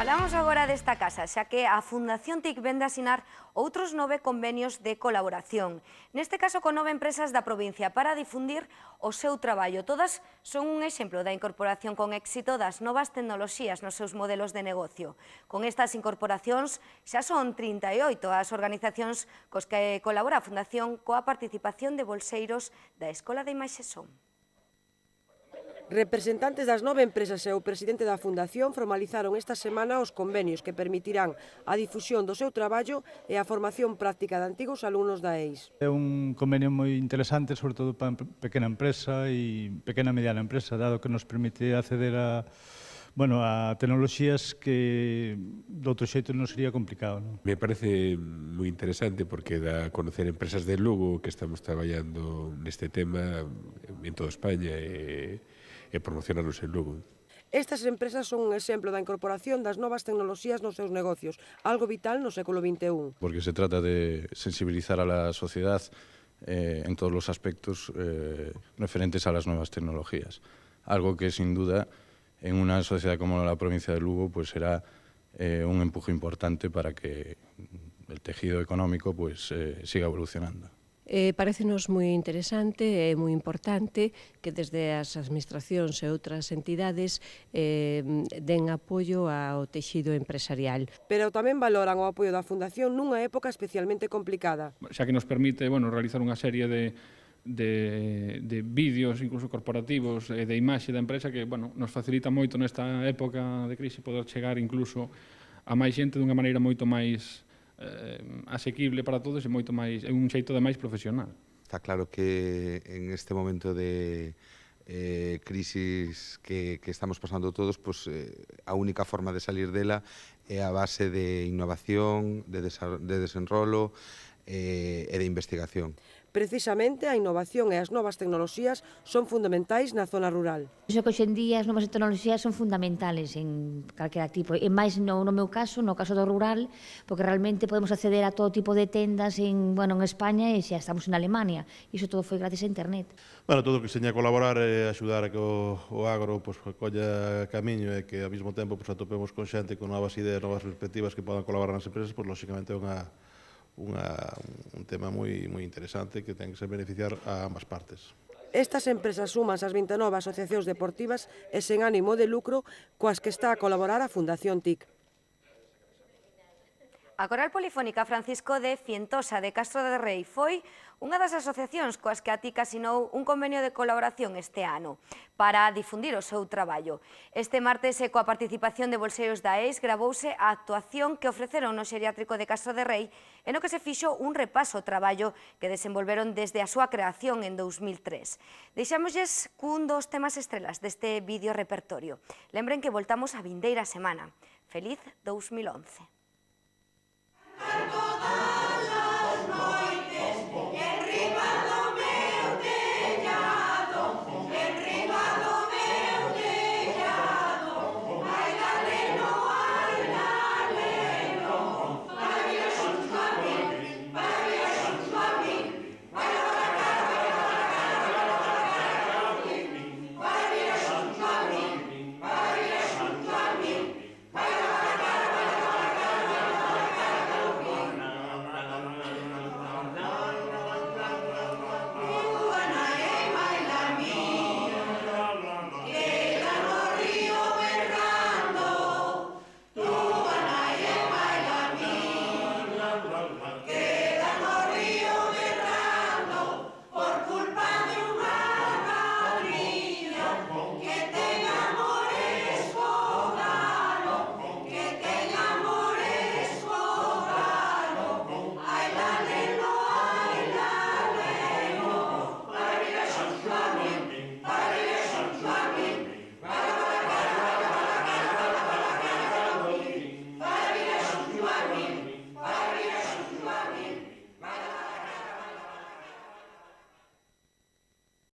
Falamos agora desta casa, xa que a Fundación TIC vende a asinar outros 9 convenios de colaboración. Neste caso con 9 empresas da provincia para difundir o seu traballo. Todas son un exemplo da incorporación con éxito das novas tecnoloxías nos seus modelos de negocio. Con estas incorporacións xa son 38 as organizacións cos que colabora a Fundación coa participación de bolseiros da Escola de Imaxe Son. Representantes das 9 empresas e o presidente da Fundación formalizaron esta semana os convenios que permitirán a difusión do seu traballo e a formación práctica de antigos alumnos da EIS. É un convenio moi interesante, sobre todo para pequena empresa e pequena e mediana empresa, dado que nos permite acceder a tecnoloxías que de outro xeito non sería complicado. Me parece moi interesante porque dá a conocer empresas de Lugo que estamos traballando neste tema en toda España e promocionarnos en Lugo. Estas empresas son un exemplo da incorporación das novas tecnoloxías nos seus negocios, algo vital no século XXI. Porque se trata de sensibilizar a la sociedad en todos los aspectos referentes a las nuevas tecnologías. Algo que sin duda en una sociedad como la provincia de Lugo pues será un empuje importante para que el tejido económico pues siga evolucionando. Parécenos moi interesante e moi importante que desde as administracións e outras entidades den apoio ao texido empresarial. Pero tamén valoran o apoio da Fundación nunha época especialmente complicada. Xa que nos permite realizar unha serie de vídeos, incluso corporativos, e de imaxe da empresa que nos facilita moito nesta época de crise poder chegar incluso a máis xente dunha maneira moito máis asequible para todos e moito máis, é un xeito de máis profesional. Está claro que en este momento de crisis que estamos pasando todos, pues, a única forma de salir dela é a base de innovación, de desenrolo e de investigación. Precisamente a innovación e as novas tecnoloxías son fundamentais na zona rural. Iso que hoxendía as novas tecnoloxías son fundamentales en calquera tipo, e máis no meu caso, no caso do rural, porque realmente podemos acceder a todo tipo de tendas en España e xa estamos en Alemania. Iso todo foi gracias a internet. Todo o que seña colaborar e axudar a que o agro colla camiño e que ao mesmo tempo atopemos con xente con novas ideas, novas perspectivas que podan colaborar nas empresas, lóxicamente é un tema moi interesante que ten que ser beneficiar a ambas partes. Estas empresas suman as 29 asociacións deportivas e sen ánimo de lucro coas que está a colaborar a Fundación TIC. A Coral Polifónica Francisco de Cientosa de Castro de Rei foi unha das asociacións coas que a TIC asinou un convenio de colaboración este ano para difundir o seu traballo. Este martes, coa participación de bolseiros da EIS, gravouse a actuación que ofreceron no xeriátrico de Castro de Rei e no que se fixo un repaso ao traballo que desenvolveron desde a súa creación en 2003. Deixámosles cun dos temas estrelas deste vídeo repertorio. Lembren que voltamos a vindeira semana. Feliz 2011.